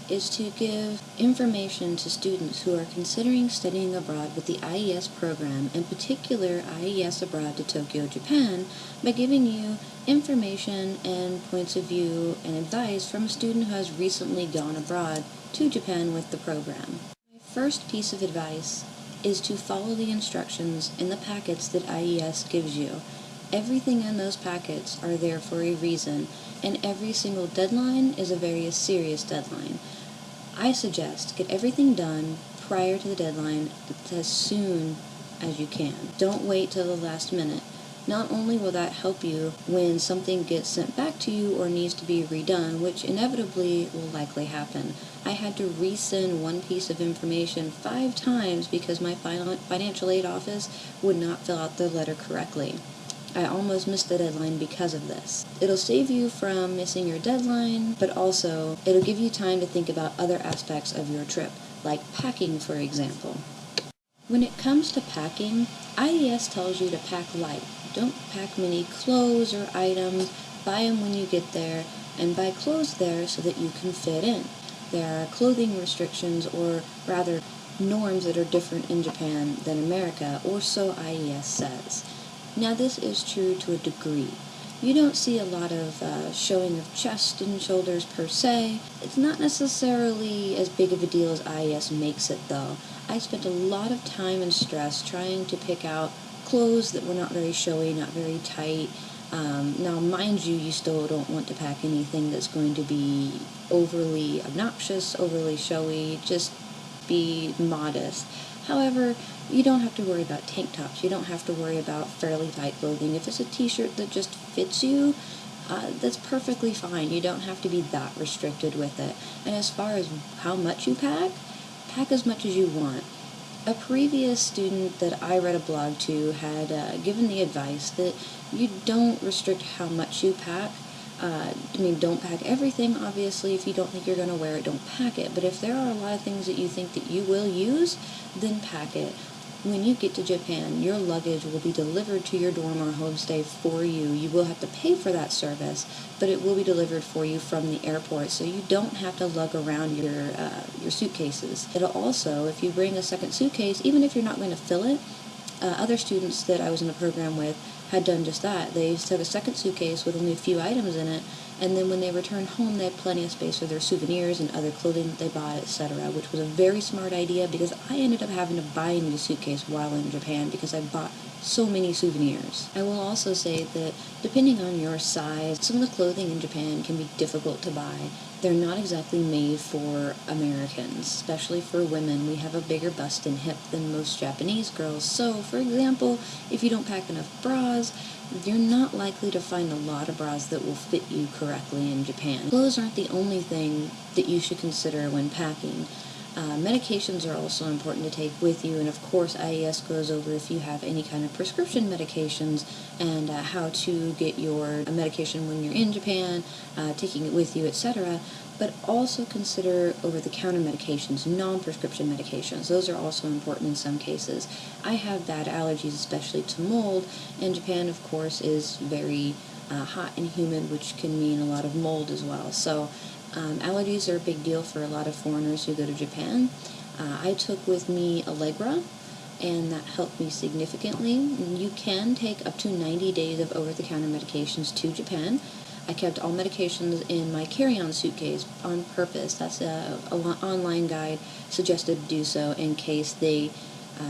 is to give information to students who are considering studying abroad with the IES program, in particular IES Abroad to Tokyo, Japan, by giving you information and points of view and advice from a student who has recently gone abroad to Japan with the program. My first piece of advice is to follow the instructions in the packets that IES gives you. Everything in those packets are there for a reason, and every single deadline is a very serious deadline. I suggest get everything done prior to the deadline as soon as you can. Don't wait till the last minute. Not only will that help you when something gets sent back to you or needs to be redone, which inevitably will likely happen. I had to resend one piece of information 5 times because my financial aid office would not fill out the letter correctly. I almost missed the deadline because of this. It'll save you from missing your deadline, but also it'll give you time to think about other aspects of your trip, like packing, for example. When it comes to packing, IES tells you to pack light. Don't pack many clothes or items. Buy them when you get there, and buy clothes there so that you can fit in. There are clothing restrictions, or rather norms, that are different in Japan than America, or so IES says. Now, this is true to a degree. You don't see a lot of showing of chest and shoulders per se. It's not necessarily as big of a deal as IES makes it, though. I spent a lot of time and stress trying to pick out clothes that were not very showy, not very tight. Now, mind you still don't want to pack anything that's going to be overly obnoxious, overly showy. Just be modest. However, you don't have to worry about tank tops. You don't have to worry about fairly tight clothing. If it's a t-shirt that just fits you, that's perfectly fine. You don't have to be that restricted with it. And as far as how much you pack as much as you want. A previous student that I read a blog to had given the advice that you don't restrict how much you pack. Don't pack everything, obviously. If you don't think you're going to wear it, don't pack it. But if there are a lot of things that you think that you will use, then pack it. When you get to Japan, your luggage will be delivered to your dorm or homestay for you. You will have to pay for that service, but it will be delivered for you from the airport, so you don't have to lug around your suitcases. It'll also, if you bring a second suitcase, even if you're not going to fill it, other students that I was in the program with had done just that. They took a second suitcase with only a few items in it, and then when they returned home, they had plenty of space for their souvenirs and other clothing that they bought, etc., which was a very smart idea because I ended up having to buy a new suitcase while in Japan because I bought so many souvenirs. I will also say that depending on your size, some of the clothing in Japan can be difficult to buy. They're not exactly made for Americans, especially for women. We have a bigger bust and hip than most Japanese girls. So, for example, if you don't pack enough bras, you're not likely to find a lot of bras that will fit you correctly in Japan. Clothes aren't the only thing that you should consider when packing. Medications are also important to take with you, and of course IES goes over if you have any kind of prescription medications and how to get your medication when you're in Japan, taking it with you, etc. But also consider over-the-counter medications, non-prescription medications. Those are also important in some cases. I have bad allergies, especially to mold, and Japan, of course, is very hot and humid, which can mean a lot of mold as well. So allergies are a big deal for a lot of foreigners who go to Japan. I took with me Allegra, and that helped me significantly. And you can take up to 90 days of over-the-counter medications to Japan. I kept all medications in my carry-on suitcase on purpose. That's an online guide suggested to do so in case they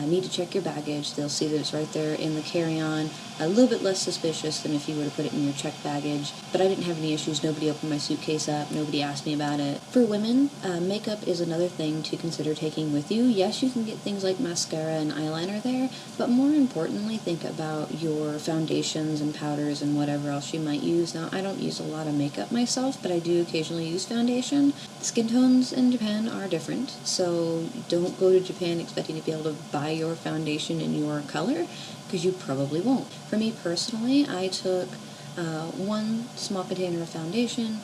need to check your baggage. They'll see that it's right there in the carry-on. A little bit less suspicious than if you were to put it in your checked baggage. But I didn't have any issues. Nobody opened my suitcase up. Nobody asked me about it. For women, makeup is another thing to consider taking with you. Yes, you can get things like mascara and eyeliner there, but more importantly, think about your foundations and powders and whatever else you might use. Now, I don't use a lot of makeup myself, but I do occasionally use foundation. Skin tones in Japan are different, so don't go to Japan expecting to be able to buy your foundation in your color, because you probably won't. For me personally, I took one small container of foundation,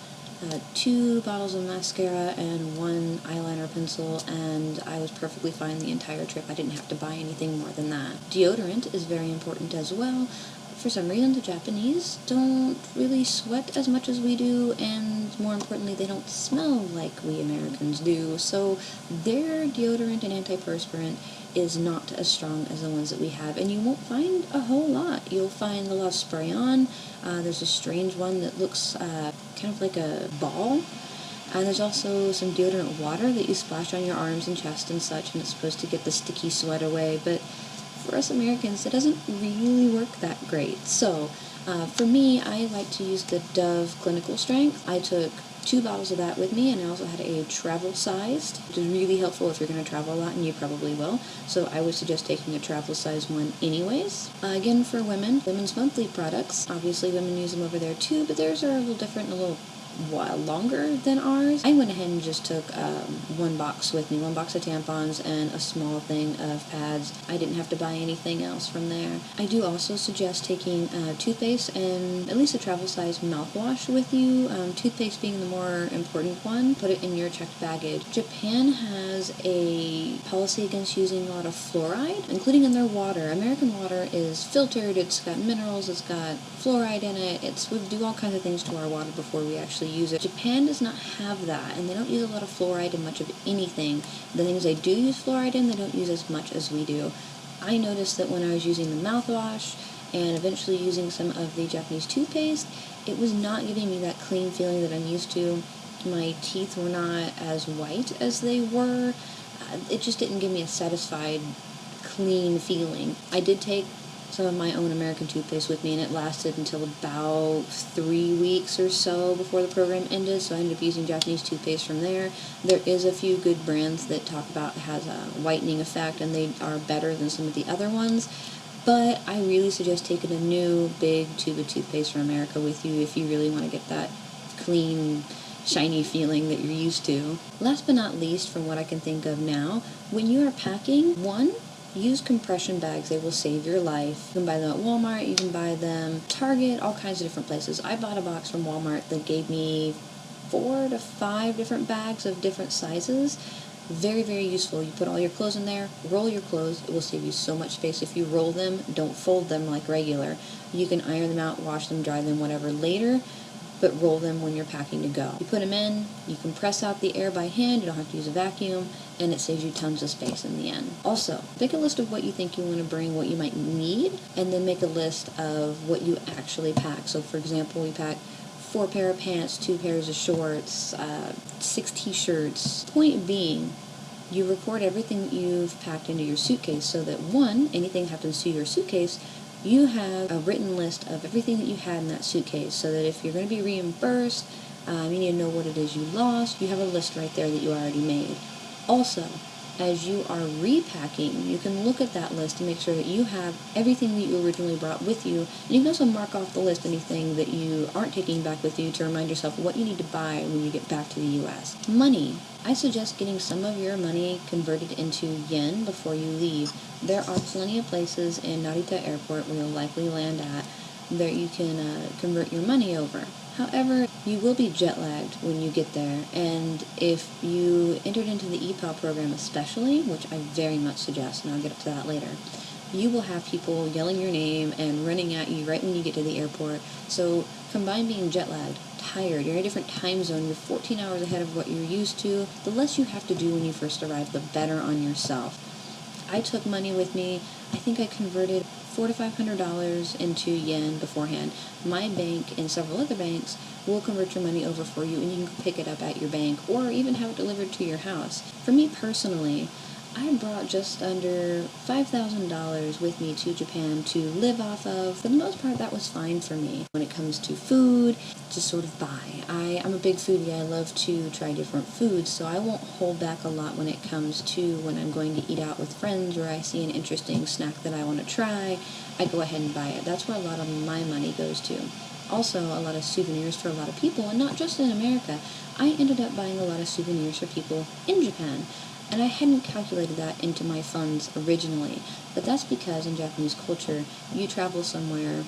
2 bottles of mascara, and 1 eyeliner pencil, and I was perfectly fine the entire trip. I didn't have to buy anything more than that. Deodorant is very important as well. For some reason, the Japanese don't really sweat as much as we do, and more importantly, they don't smell like we Americans do. So their deodorant and antiperspirant is not as strong as the ones that we have, and you won't find a whole lot. You'll find a lot of spray-on. There's a strange one that looks kind of like a ball. And there's also some deodorant water that you splash on your arms and chest and such, and it's supposed to get the sticky sweat away, but for us Americans, it doesn't really work that great. So, for me, I like to use the Dove Clinical Strength. I took 2 bottles of that with me, and I also had a travel sized, which is really helpful if you're going to travel a lot, and you probably will. So I would suggest taking a travel size one anyways. Again, for women, women's monthly products. Obviously, women use them over there too, but theirs are a little different, a little while longer than ours. I went ahead and just took 1 box with me, 1 box of tampons and a small thing of pads. I didn't have to buy anything else from there. I do also suggest taking toothpaste and at least a travel size mouthwash with you, toothpaste being the more important one. Put it in your checked baggage. Japan has a policy against using a lot of fluoride, including in their water. American water is filtered, it's got minerals, it's got fluoride in it, we do all kinds of things to our water before we actually use it. Japan does not have that, and they don't use a lot of fluoride in much of anything. The things they do use fluoride in, they don't use as much as we do. I noticed that when I was using the mouthwash and eventually using some of the Japanese toothpaste, it was not giving me that clean feeling that I'm used to. My teeth were not as white as they were. It just didn't give me a satisfied, clean feeling. I did take some of my own American toothpaste with me, and it lasted until about 3 weeks or so before the program ended, so I ended up using Japanese toothpaste from there. There is a few good brands that talk about it has a whitening effect, and they are better than some of the other ones, but I really suggest taking a new big tube of toothpaste from America with you if you really want to get that clean, shiny feeling that you're used to. Last but not least, from what I can think of now, when you are packing, use compression bags. They will save your life. You can buy them at Walmart, you can buy them Target, all kinds of different places. I bought a box from Walmart that gave me 4 to 5 different bags of different sizes. Very, very useful. You put all your clothes in there, roll your clothes. It will save you so much space. If you roll them, don't fold them like regular. You can iron them out, wash them, dry them, whatever later, but roll them when you're packing to go. You put them in, you can press out the air by hand, you don't have to use a vacuum, and it saves you tons of space in the end. Also, make a list of what you think you want to bring, what you might need, and then make a list of what you actually pack. So for example, we pack 4 pair of pants, 2 pairs of shorts, 6 t-shirts. Point being, you record everything that you've packed into your suitcase so that anything happens to your suitcase, you have a written list of everything that you had in that suitcase, so that if you're going to be reimbursed, you need to know what it is you lost. You have a list right there that you already made. Also, as you are repacking, you can look at that list and make sure that you have everything that you originally brought with you. And you can also mark off the list anything that you aren't taking back with you to remind yourself what you need to buy when you get back to the U.S. Money. I suggest getting some of your money converted into yen before you leave. There are plenty of places in Narita Airport where you'll likely land at that you can convert your money over. However, you will be jet-lagged when you get there, and if you entered into the EPAL program especially, which I very much suggest, and I'll get up to that later, you will have people yelling your name and running at you right when you get to the airport. So combine being jet-lagged, tired, you're in a different time zone, you're 14 hours ahead of what you're used to, the less you have to do when you first arrive, the better on yourself. I took money with me. I think I converted $400 to $500 into yen beforehand. My bank and several other banks will convert your money over for you, and you can pick it up at your bank or even have it delivered to your house. For me personally, I brought just under $5,000 with me to Japan to live off of. For the most part, that was fine for me. When it comes to food, just sort of buy. I'm a big foodie. I love to try different foods, so I won't hold back a lot when it comes to when I'm going to eat out with friends or I see an interesting snack that I want to try. I go ahead and buy it. That's where a lot of my money goes to. Also, a lot of souvenirs for a lot of people, and not just in America. I ended up buying a lot of souvenirs for people in Japan. And I hadn't calculated that into my funds originally, but that's because in Japanese culture, you travel somewhere,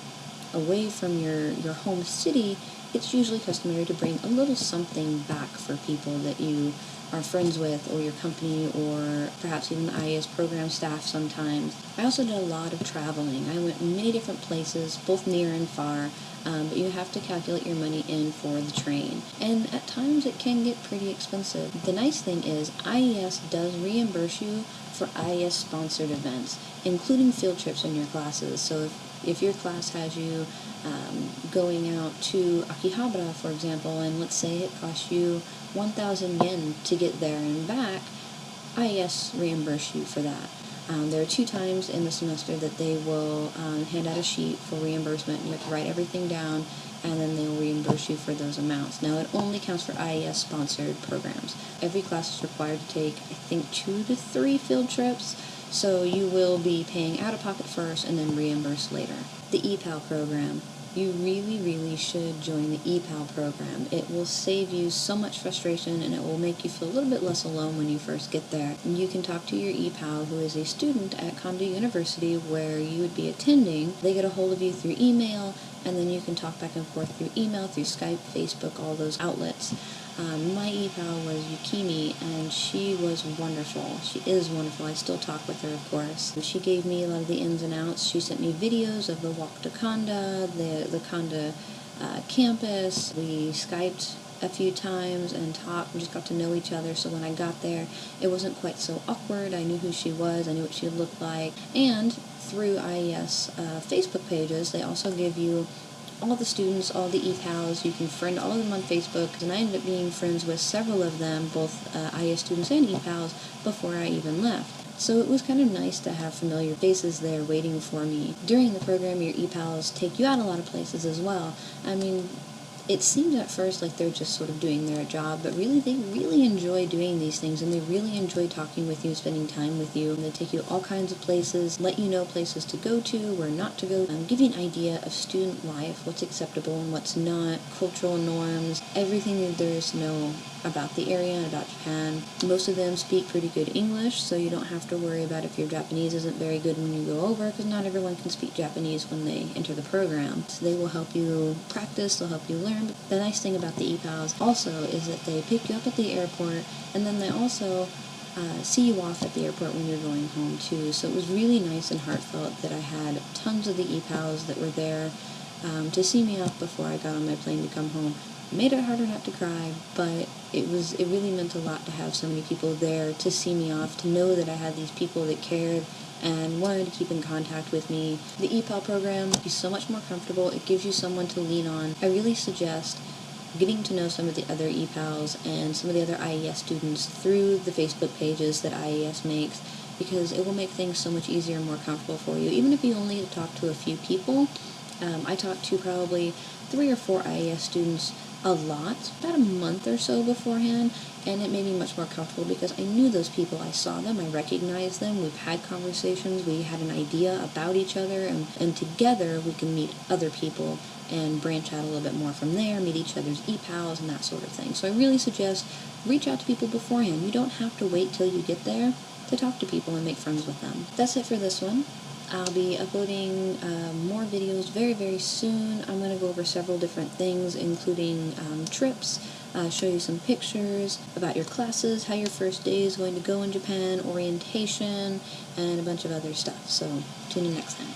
away from your home city, it's usually customary to bring a little something back for people that you are friends with, or your company, or perhaps even the IES program staff sometimes. I also did a lot of traveling. I went many different places, both near and far, but you have to calculate your money in for the train. And at times it can get pretty expensive. The nice thing is IES does reimburse you for IES-sponsored events, including field trips in your classes. So if your class has you going out to Akihabara, for example, and let's say it costs you 1,000 yen to get there and back, IES reimburse you for that. There are 2 times in the semester that they will hand out a sheet for reimbursement, and you have to write everything down, and then they will reimburse you for those amounts. Now, it only counts for IES-sponsored programs. Every class is required to take, I think, 2 to 3 field trips, so you will be paying out of pocket first and then reimbursed later. The EPAL program. You really, really should join the EPAL program. It will save you so much frustration, and it will make you feel a little bit less alone when you first get there. And you can talk to your EPAL, who is a student at Kondo University where you would be attending. They get a hold of you through email, and then you can talk back and forth through email, through Skype, Facebook, all those outlets. My EPAL was Yukimi, and she was wonderful. She is wonderful. I still talk with her, of course. She gave me a lot of the ins and outs. She sent me videos of the walk to Kanda, the Kanda campus. We Skyped a few times and talked and just got to know each other, so when I got there, it wasn't quite so awkward. I knew who she was, I knew what she looked like, and through IES Facebook pages, they also give you all the students, all the EPALs. You can friend all of them on Facebook, and I ended up being friends with several of them, both IES students and EPALs, before I even left. So it was kind of nice to have familiar faces there waiting for me. During the program, your EPALs take you out a lot of places as well. I mean, it seemed at first like they're just sort of doing their job, but really they really enjoy doing these things, and they really enjoy talking with you, spending time with you. And they take you all kinds of places, let you know places to go to, where not to go, give you an idea of student life, what's acceptable and what's not, cultural norms, everything that there is to know about the area and about Japan. Most of them speak pretty good English, so you don't have to worry about if your Japanese isn't very good when you go over, because not everyone can speak Japanese when they enter the program. So they will help you practice, they'll help you learn. But the nice thing about the EPALs also is that they pick you up at the airport, and then they also see you off at the airport when you're going home too. So it was really nice and heartfelt that I had tons of the EPALs that were there to see me off before I got on my plane to come home. It made it harder not to cry, but it really meant a lot to have so many people there to see me off, to know that I had these people that cared and wanted to keep in contact with me. The EPAL program is so much more comfortable. It gives you someone to lean on. I really suggest getting to know some of the other EPALs and some of the other IES students through the Facebook pages that IES makes, because it will make things so much easier and more comfortable for you. Even if you only talk to a few people, I talked to probably 3 or 4 IES students a lot, about a month or so beforehand, and it made me much more comfortable because I knew those people. I saw them, I recognized them, we've had conversations, we had an idea about each other, and together we can meet other people and branch out a little bit more from there, meet each other's EPALs and that sort of thing. So I really suggest reach out to people beforehand. You don't have to wait till you get there to talk to people and make friends with them. That's it for this one. I'll be uploading more videos very, very soon. I'm going to go over several different things, including trips, show you some pictures about your classes, how your first day is going to go in Japan, orientation, and a bunch of other stuff. So tune in next time.